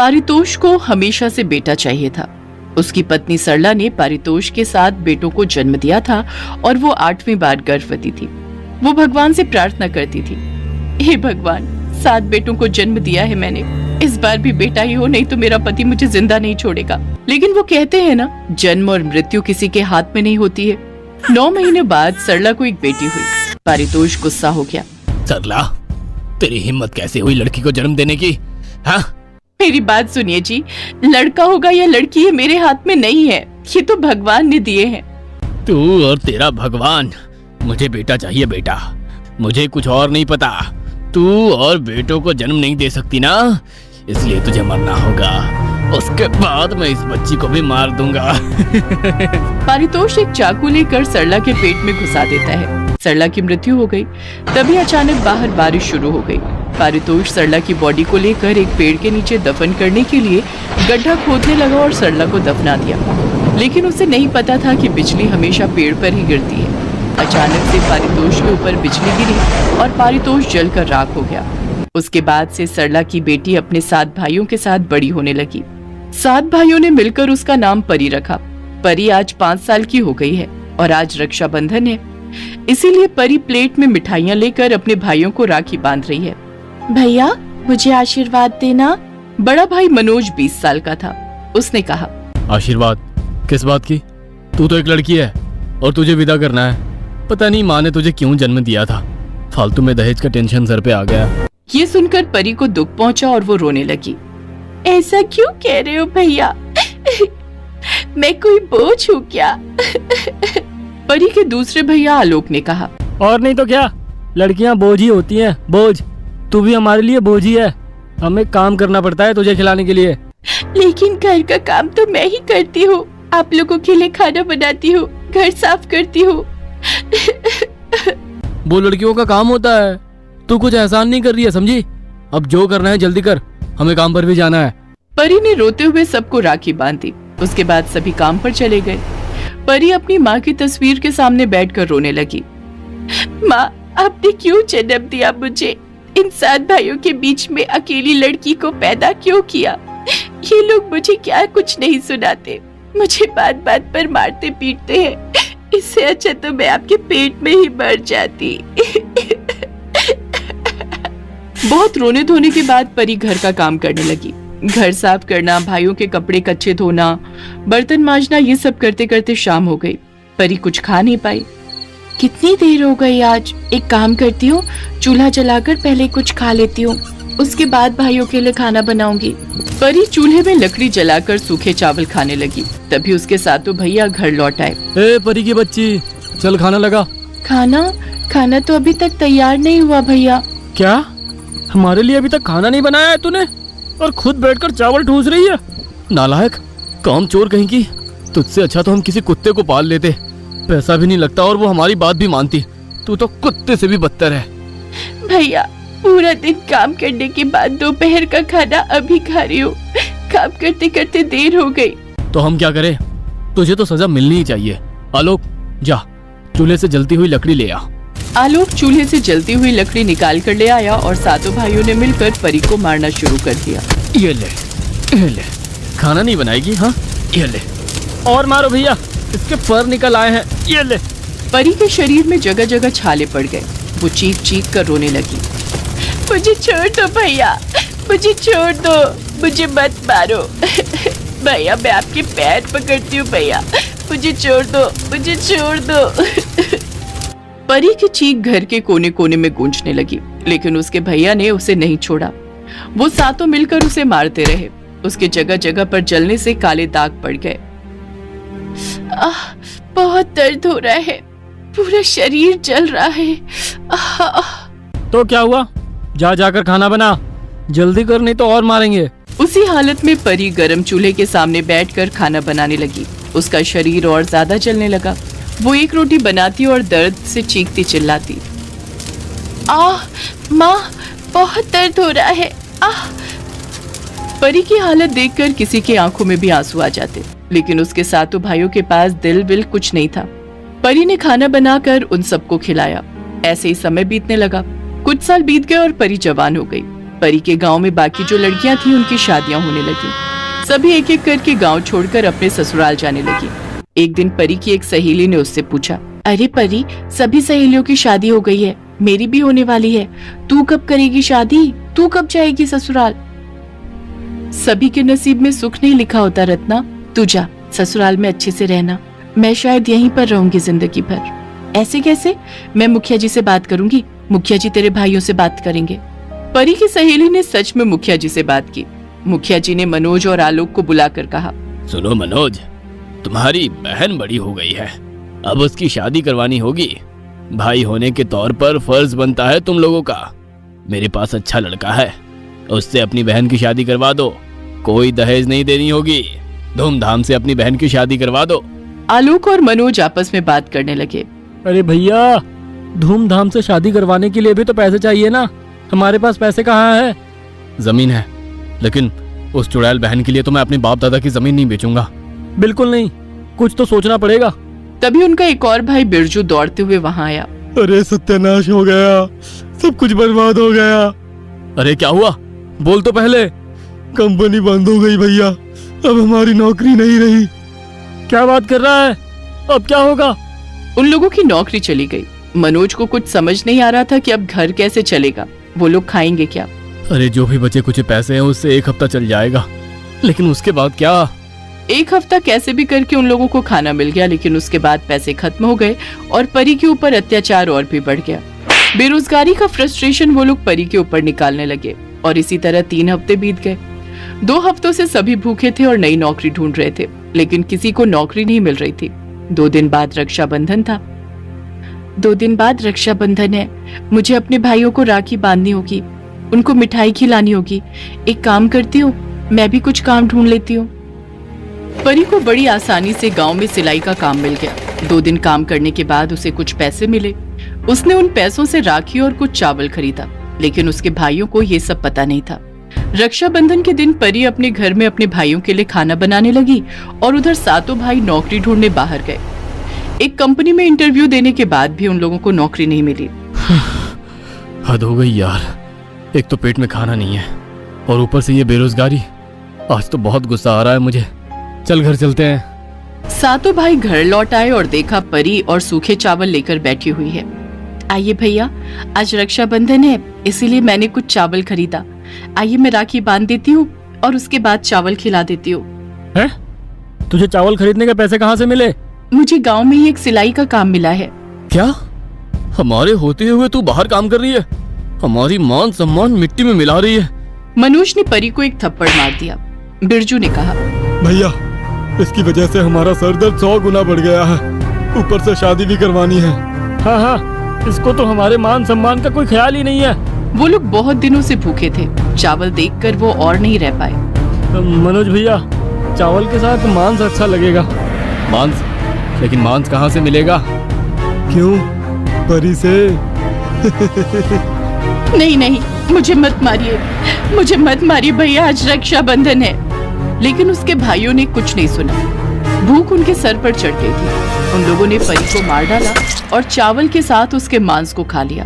पारितोष को हमेशा से बेटा चाहिए था। उसकी पत्नी सरला ने पारितोष के 7 बेटों को जन्म दिया था और वो 8वीं बार गर्भवती थी। वो भगवान से प्रार्थना करती थी, हे भगवान, 7 बेटों को जन्म दिया है मैंने, इस बार भी बेटा ही हो, नहीं तो मेरा पति मुझे जिंदा नहीं छोड़ेगा। लेकिन वो कहते हैं ना, जन्म और मृत्यु किसी के हाथ में नहीं होती है। 9 महीने बाद सरला को एक बेटी हुई। पारितोष गुस्सा हो गया। सरला, तेरी हिम्मत कैसे हुई लड़की को जन्म देने की? हाँ, मेरी बात सुनिए जी, लड़का होगा या लड़की है मेरे हाथ में नहीं है, ये तो भगवान ने दिए हैं। तू और तेरा भगवान। मुझे बेटा चाहिए बेटा, मुझे कुछ और नहीं पता। तू और बेटों को जन्म नहीं दे सकती ना, इसलिए तुझे मरना होगा। उसके बाद मैं इस बच्ची को भी मार दूंगा। पारितोष एक चाकू लेकर सरला के पेट में घुसा देता है। सरला की मृत्यु हो गई। तभी अचानक बाहर बारिश शुरू हो गई। पारितोष सरला की बॉडी को लेकर एक पेड़ के नीचे दफन करने के लिए गड्ढा खोदने लगा और सरला को दफना दिया। लेकिन उसे नहीं पता था कि बिजली हमेशा पेड़ पर ही गिरती है। अचानक से पारितोष के ऊपर बिजली गिरी और पारितोष जलकर राख हो गया। उसके बाद से सरला की बेटी अपने 7 भाइयों के साथ बड़ी होने लगी। 7 भाइयों ने मिलकर उसका नाम परी रखा। परी आज 5 साल की हो गई है और आज रक्षाबंधन है, इसीलिए परी प्लेट में मिठाइयाँ लेकर अपने भाइयों को राखी बांध रही है। भैया, मुझे आशीर्वाद देना। बड़ा भाई मनोज 20 साल का था। उसने कहा, आशीर्वाद? किस बात की? तू तो एक लड़की है और तुझे विदा करना है। पता नहीं माँ ने तुझे क्यों जन्म दिया था। फालतू में दहेज का टेंशन सर पे आ गया। ये सुनकर परी को दुख पहुंचा और वो रोने लगी। ऐसा क्यों कह रहे हो भैया? मैं कोई बोझ हूँ क्या? परी के दूसरे भैया आलोक ने कहा, और नहीं तो क्या, लड़कियां बोझ ही होती हैं, बोझ। तू भी हमारे लिए बोझ ही है, हमें काम करना पड़ता है तुझे खिलाने के लिए। लेकिन घर का काम तो मैं ही करती हूँ, आप लोगों के लिए खाना बनाती हूँ, घर साफ करती हूँ। वो लड़कियों का काम होता है, तू कुछ एहसान नहीं कर रही है, समझी? अब जो करना है जल्दी कर, हमें काम पर भी जाना है। परी ने रोते हुए सबको राखी बांधी। उसके बाद सभी काम पर चले गए। परी अपनी माँ की तस्वीर के सामने बैठकर रोने लगी। माँ, आपने क्यों जन्म दिया मुझे? इन 7 भाइयों के बीच में अकेली लड़की को पैदा क्यों किया? ये लोग मुझे क्या कुछ नहीं सुनाते, मुझे बात बात पर मारते पीटते हैं। इससे अच्छा तो मैं आपके पेट में ही मर जाती। बहुत रोने धोने के बाद परी घर का काम करने लगी। घर साफ करना, भाइयों के कपड़े कच्चे धोना, बर्तन मांजना, ये सब करते करते शाम हो गई। परी कुछ खा नहीं पाई। कितनी देर हो गई आज? एक काम करती हूँ, चूल्हा जलाकर पहले कुछ खा लेती हूँ, उसके बाद भाइयों के लिए खाना बनाऊंगी। परी चूल्हे में लकड़ी जलाकर सूखे चावल खाने लगी। तभी उसके 7 भैया घर लौट आए। ए परी की बच्ची, चल खाना लगा। खाना तो अभी तक तैयार नहीं हुआ भैया। क्या? हमारे लिए अभी तक खाना नहीं बनाया है तूने, और खुद बैठकर चावल ठूस रही है? नालायक, काम चोर कहीं की। तुझसे अच्छा तो हम किसी कुत्ते को पाल लेते, पैसा भी नहीं लगता और वो हमारी बात भी मानती। तू तो कुत्ते से भी बदतर है। भैया, पूरा दिन काम करने के बाद दोपहर का खाना अभी खा रही हूँ। काम करते करते देर हो गई। तो हम क्या करें? तुझे तो सजा मिलनी ही चाहिए। आलोक, जा चूल्हे से जलती हुई लकड़ी ले आ। आलोक चूल्हे से जलती हुई लकड़ी निकाल कर ले आया और 7 भाइयों ने मिलकर परी को मारना शुरू कर दिया। ये ले, खाना नहीं बनाएगी? हाँ, ये ले, और मारो भैया, इसके फर निकल आए हैं। ये ले। परी के शरीर में जगह जगह छाले पड़ गए। वो चीख चीख कर रोने लगी। मुझे छोड़ दो भैया, मुझे छोड़ दो, मुझे मत मारो। भैया, मैं आपके पैर पकड़ती हूँ भैया, मुझे छोड़ दो, मुझे छोड़ दो। परी की चीख घर के कोने कोने में गूंजने लगी, लेकिन उसके भैया ने उसे नहीं छोड़ा। वो 7 मिलकर उसे मारते रहे। उसके जगह जगह पर जलने से काले दाग पड़ गए। बहुत दर्द हो रहा है, पूरा शरीर जल रहा है। तो क्या हुआ? जाकर खाना बना, जल्दी कर, नहीं तो और मारेंगे। उसी हालत में परी गरम चूल्हे के सामने बैठकर खाना बनाने लगी। उसका शरीर और ज्यादा जलने लगा। वो एक रोटी बनाती और दर्द से चीखती चिल्लाती, माँ, बहुत दर्द हो रहा है। परी की हालत देखकर किसी की आंखों में भी आंसू आ जाते, लेकिन उसके 7 भाइयों के पास दिल विल कुछ नहीं था। परी ने खाना बनाकर उन सबको खिलाया। ऐसे ही समय बीतने लगा। कुछ साल बीत गए और परी जवान हो गई। परी के गांव में बाकी जो लड़कियां थी उनकी शादियां होने लगी। सभी एक एक करके गांव छोड़कर अपने ससुराल जाने लगी। एक दिन परी की एक सहेली ने उससे पूछा, अरे परी, सभी सहेलियों की शादी हो गई है, मेरी भी होने वाली है, तू कब करेगी शादी, तू कब जाएगी ससुराल? सभी के नसीब में सुख नहीं लिखा होता रत्ना, तू जा ससुराल में अच्छे से रहना, मैं शायद यहीं पर रहूंगी जिंदगी भर। ऐसे कैसे? मैं मुखिया जी से बात करूंगी, मुखिया जी तेरे भाइयों से बात करेंगे। परी की सहेली ने सच में मुखिया जी से बात की। मुखिया जी ने मनोज और आलोक को बुलाकर कहा, सुनो मनोज, तुम्हारी बहन बड़ी हो गई है, अब उसकी शादी करवानी होगी। भाई होने के तौर पर फर्ज बनता है तुम लोगों का। मेरे पास अच्छा लड़का है, उससे अपनी बहन की शादी करवा दो, कोई दहेज नहीं देनी होगी, धूमधाम से अपनी बहन की शादी करवा दो। आलोक और मनोज आपस में बात करने लगे। अरे भैया, धूमधाम से शादी करवाने के लिए भी तो पैसे चाहिए ना, हमारे पास पैसे कहाँ है? जमीन है, लेकिन उस चुड़ैल बहन के लिए तो मैं अपने बाप दादा की जमीन नहीं बेचूंगा। बिल्कुल नहीं, कुछ तो सोचना पड़ेगा। तभी उनका एक और भाई बिरजू दौड़ते हुए वहां आया। अरे सत्यानाश हो गया, सब कुछ बर्बाद हो गया। अरे क्या हुआ, बोल तो पहले। कंपनी बंद हो गई भैया, अब हमारी नौकरी नहीं रही। क्या बात कर रहा है, अब क्या होगा? उन लोगों की नौकरी चली गई। मनोज को कुछ समझ नहीं आ रहा था कि अब घर कैसे चलेगा, वो लोग खाएंगे क्या? अरे जो भी बचे कुछ पैसे हैं उससे एक हफ्ता चल जाएगा, लेकिन उसके बाद क्या? एक हफ्ता कैसे भी करके उन लोगों को खाना मिल गया, लेकिन उसके बाद पैसे खत्म हो गए और परी के ऊपर अत्याचार और भी बढ़ गया। बेरोजगारी का फ्रस्ट्रेशन वो लोग परी के ऊपर निकालने लगे और इसी तरह 3 हफ्ते बीत गए। 2 हफ्तों से सभी भूखे थे और नई नौकरी ढूंढ रहे थे, लेकिन किसी को नौकरी नहीं मिल रही थी। 2 दिन बाद रक्षाबंधन था। 2 दिन बाद रक्षाबंधन है, मुझे अपने भाइयों को राखी बांधनी होगी, उनको मिठाई खिलानी होगी। एक काम करती हूँ, मैं भी कुछ काम ढूंढ लेती हूँ। परी को बड़ी आसानी से गांव में सिलाई का काम मिल गया। 2 दिन काम करने के बाद उसे कुछ पैसे मिले। उसने उन पैसों से राखी और कुछ चावल खरीदा, लेकिन उसके भाइयों को ये सब पता नहीं था। रक्षाबंधन के दिन परी अपने घर में अपने भाइयों के लिए खाना बनाने लगी और उधर सातों भाई नौकरी ढूंढने बाहर गए। एक कंपनी में इंटरव्यू देने के बाद भी उन लोगों को नौकरी नहीं मिली। हद हो गई यार, एक तो पेट में खाना नहीं है और ऊपर से ये बेरोजगारी। आज तो बहुत गुस्सा आ रहा है मुझे, चल घर चलते हैं। सातों भाई घर लौट आए और देखा परी और सूखे चावल लेकर बैठी हुई है। आइए भैया, आज रक्षाबंधन है, इसीलिए मैंने कुछ चावल खरीदा। आइए मैं राखी बांध देती हूँ और उसके बाद चावल खिला देती हूँ। हैं? तुझे चावल खरीदने के पैसे कहाँ से मिले? मुझे गांव में ही एक सिलाई का काम मिला है। क्या? हमारे होते हुए तू बाहर काम कर रही है? हमारी मान सम्मान मिट्टी में मिला रही है। मनोज ने परी को एक थप्पड़ मार दिया। बिरजू ने कहा, भैया, इसकी वजह से हमारा सर दर्द 100 गुना बढ़ गया है, ऊपर से शादी भी करवानी है। हाँ हाँ, इसको तो हमारे मान सम्मान का कोई ख्याल ही नहीं है। वो लोग बहुत दिनों से भूखे थे, चावल देखकर वो और नहीं रह पाए। मनोज भैया, चावल के साथ मांस अच्छा लगेगा। मांस? लेकिन मांस कहाँ से मिलेगा? क्यों? परी से? नहीं नहीं, मुझे मत मारिए, मुझे मत मारिए भैया, आज रक्षाबंधन है। लेकिन उसके भाइयों ने कुछ नहीं सुना। भूख उनके सर पर चढ़ गई थी। उन लोगों ने परी को मार डाला और चावल के साथ उसके मांस को खा लिया।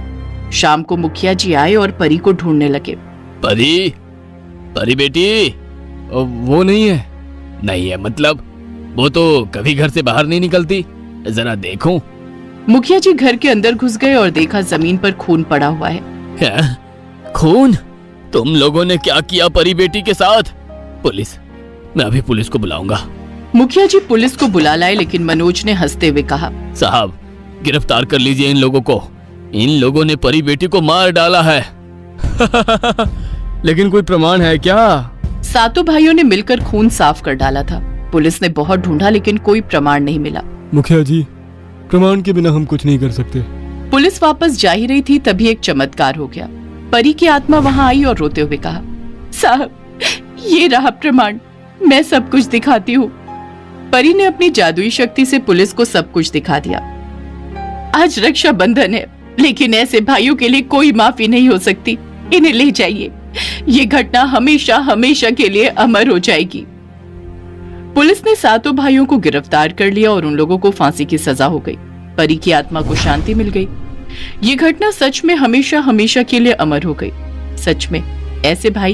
शाम को मुखिया जी आए और परी को ढूंढने लगे। परी, परी बेटी, वो नहीं है? नहीं है मतलब? वो तो कभी घर से बाहर नहीं निकलती, जरा देखूं। मुखिया जी घर के अंदर घुस गए और देखा जमीन पर खून पड़ा हुआ है। खून? तुम लोगों ने क्या किया परी बेटी के साथ? पुलिस, मैं अभी पुलिस को बुलाऊंगा। मुखिया जी पुलिस को बुला लाए, लेकिन मनोज ने हंसते हुए कहा, साहब, गिरफ्तार कर लीजिए इन लोगों को, इन लोगों ने परी बेटी को मार डाला है। लेकिन कोई प्रमाण है क्या? सातों भाइयों ने मिलकर खून साफ कर डाला था। पुलिस ने बहुत ढूंढा, लेकिन कोई प्रमाण नहीं मिला। मुखिया जी, प्रमाण के बिना हम कुछ नहीं कर सकते। पुलिस वापस जा ही रही थी, तभी एक चमत्कार हो गया। परी की आत्मा वहां आई और रोते हुए कहा, साहब, ये रहा प्रमाण, मैं सब कुछ दिखाती हूँ। परी ने अपनी जादुई शक्ति से पुलिस को सब कुछ दिखा दिया। आज रक्षाबंधन है, लेकिन ऐसे भाइयों के लिए कोई माफी नहीं हो सकती। इन्हें ले जाइए, ये घटना हमेशा हमेशा के लिए अमर हो जाएगी। पुलिस ने सातों भाइयों को गिरफ्तार कर लिया और उन लोगों को फांसी की सजा हो गई। परी की आत्मा को शांति मिल गई। ये घटना सच में हमेशा हमेशा के लिए अमर हो गई। सच में ऐसे भाई